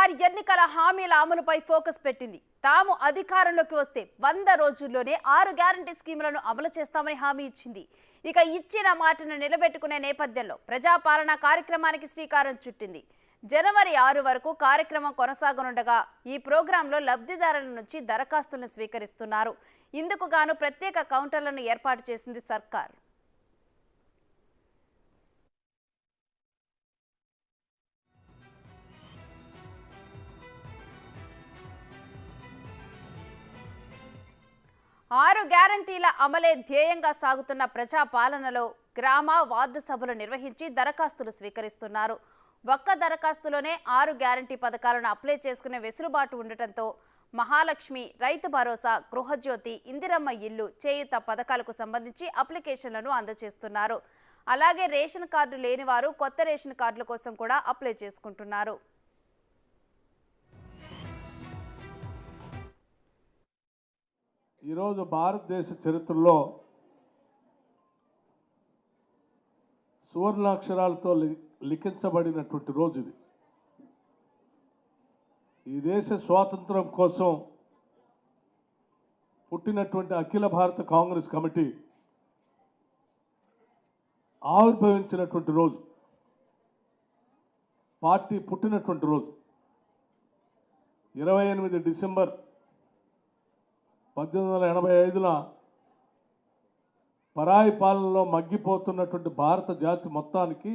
సర్కార్ ఎన్నికల హామీల అమలుపై ఫోకస్ పెట్టింది. తాము అధికారంలోకి వస్తే 100 రోజుల్లోనే 6 గ్యారంటీ స్కీములను అమలు చేస్తామని హామీ ఇచ్చింది. ఇక ఇచ్చిన మాటను నిలబెట్టుకునే నేపథ్యంలో ప్రజాపాలన కార్యక్రమానికి శ్రీకారం చుట్టింది. జనవరి 6 వరకు కార్యక్రమం కొనసాగనుండగా ఈ ప్రోగ్రాంలో లబ్ధిదారుల నుంచి దరఖాస్తులను స్వీకరిస్తున్నారు. ఇందుకు గాను ప్రత్యేక కౌంటర్లను ఏర్పాటు చేసింది సర్కార్. ఆరు గ్యారంటీల అమలే ధ్యేయంగా సాగుతున్న ప్రజాపాలనలో గ్రామ వార్డు సభలు నిర్వహించి దరఖాస్తులు స్వీకరిస్తున్నారు. ఒక్క దరఖాస్తులోనే 6 గ్యారంటీ పథకాలను అప్లై చేసుకునే వెసులుబాటు ఉండటంతో మహాలక్ష్మి, రైతు భరోసా, గృహజ్యోతి, ఇందిరమ్మ ఇల్లు, చేయూత పథకాలకు సంబంధించి అప్లికేషన్లను అందజేస్తున్నారు. అలాగే రేషన్ కార్డు లేని వారు కొత్త రేషన్ కార్డుల కోసం కూడా అప్లై చేసుకుంటున్నారు. ఈరోజు భారతదేశ చరిత్రలో సువర్ణాక్షరాలతో లిఖించబడినటువంటి రోజు ఇది. ఈ దేశ స్వాతంత్రం కోసం పుట్టినటువంటి అఖిల భారత కాంగ్రెస్ కమిటీ ఆవిర్భవించినటువంటి రోజు, పార్టీ పుట్టినటువంటి రోజు 28 డిసెంబర్ 1885న పరాయి పాలనలో మగ్గిపోతున్నటువంటి భారత జాతి మొత్తానికి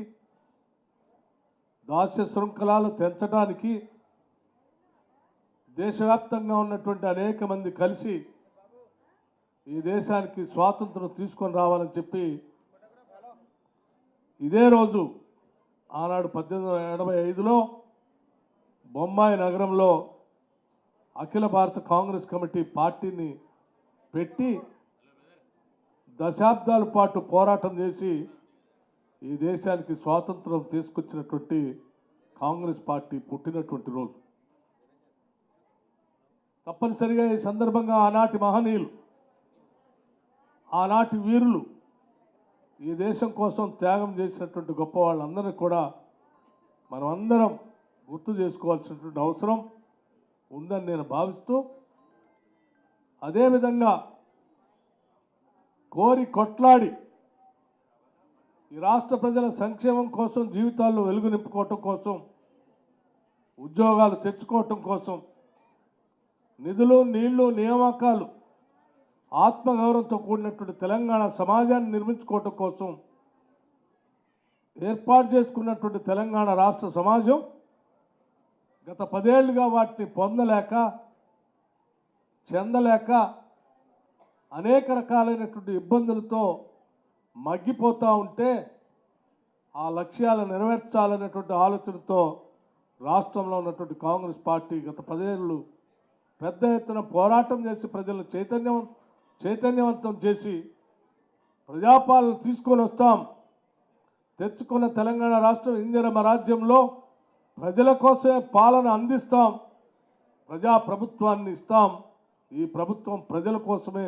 దాస్య శృంఖలాలు తెంచడానికి దేశవ్యాప్తంగా ఉన్నటువంటి అనేక మంది కలిసి ఈ దేశానికి స్వాతంత్రం తీసుకొని రావాలని చెప్పి ఇదే రోజు ఆనాడు 1885లో బొంబాయి నగరంలో అఖిల భారత కాంగ్రెస్ కమిటీ పార్టీని పెట్టి దశాబ్దాల పాటు పోరాటం చేసి ఈ దేశానికి స్వాతంత్రం తీసుకొచ్చినటువంటి కాంగ్రెస్ పార్టీ పుట్టినటువంటి రోజు. తప్పనిసరిగా ఈ సందర్భంగా ఆనాటి మహనీయులు, ఆనాటి వీరులు, ఈ దేశం కోసం త్యాగం చేసినటువంటి గొప్ప వాళ్ళందరినీ కూడా మనమందరం గుర్తు చేసుకోవాల్సినటువంటి అవసరం ఉందని నేను భావిస్తూ, అదేవిధంగా కోరి కొట్లాడి ఈ రాష్ట్ర ప్రజల సంక్షేమం కోసం, జీవితాల్లో వెలుగు నింపుకోవటం కోసం, ఉద్యోగాలు తెచ్చుకోవటం కోసం, నిధులు, నీళ్లు, నియామకాలు, ఆత్మగౌరవంతో కూడినటువంటి తెలంగాణ సమాజాన్ని నిర్మించుకోవటం కోసం ఏర్పాటు చేసుకున్నటువంటి తెలంగాణ రాష్ట్ర సమాజం గత 10 ఏళ్లుగా వాటిని పొందలేక, చెందలేక అనేక రకాలైనటువంటి ఇబ్బందులతో మగ్గిపోతూ ఉంటే ఆ లక్ష్యాలను నెరవేర్చాలనేటువంటి ఆలోచనతో రాష్ట్రంలో ఉన్నటువంటి కాంగ్రెస్ పార్టీ గత 10 ఏళ్ళు పెద్ద ఎత్తున పోరాటం చేసి ప్రజలను చైతన్యవంతం చేసి ప్రజాపాలన తీసుకొని వస్తాం. తెచ్చుకున్న తెలంగాణ రాష్ట్రం ఇందిరమ్మ రాజ్యంలో ప్రజల కోసమే పాలన అందిస్తాం, ప్రజాప్రభుత్వాన్ని ఇస్తాం, ఈ ప్రభుత్వం ప్రజల కోసమే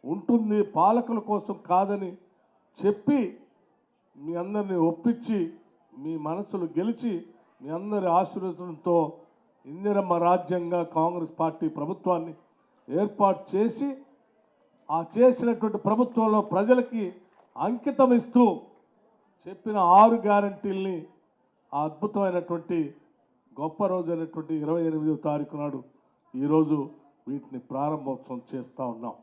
ఉంటుంది, పాలకుల కోసం కాదని చెప్పి మీ అందరినీ ఒప్పించి, మీ మనసులు గెలిచి, మీ అందరి ఆశీర్వచనంతో ఇందిరమ్మ రాజ్యంగా కాంగ్రెస్ పార్టీ ప్రభుత్వాన్ని ఏర్పాటు చేసి, ఆ చేసినటువంటి ప్రభుత్వంలో ప్రజలకి అంకితం ఇస్తూ చెప్పిన 6 గ్యారంటీల్ని ఆ అద్భుతమైనటువంటి గొప్ప రోజు అయినటువంటి 28వ తారీఖు నాడు ఈరోజు వీటిని ప్రారంభోత్సవం చేస్తూ ఉన్నాం.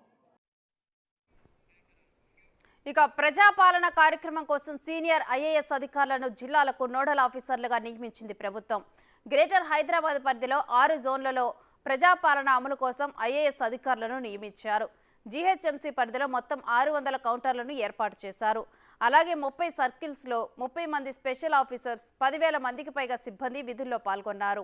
ఇక ప్రజాపాలన కార్యక్రమం కోసం సీనియర్ ఐఏఎస్ అధికారులను జిల్లాలకు నోడల్ ఆఫీసర్లుగా నియమించింది ప్రభుత్వం. గ్రేటర్ హైదరాబాద్ పరిధిలో 6 జోన్లలో ప్రజాపాలన అమలు కోసం ఐఏఎస్ అధికారులను నియమించారు. జీహెచ్ఎంసీ పరిధిలో మొత్తం 600 కౌంటర్లను ఏర్పాటు చేశారు. అలాగే 30 సర్కిల్స్లో 30 మంది స్పెషల్ ఆఫీసర్స్, 10,000 మందికి పైగా సిబ్బంది విధుల్లో పాల్గొన్నారు.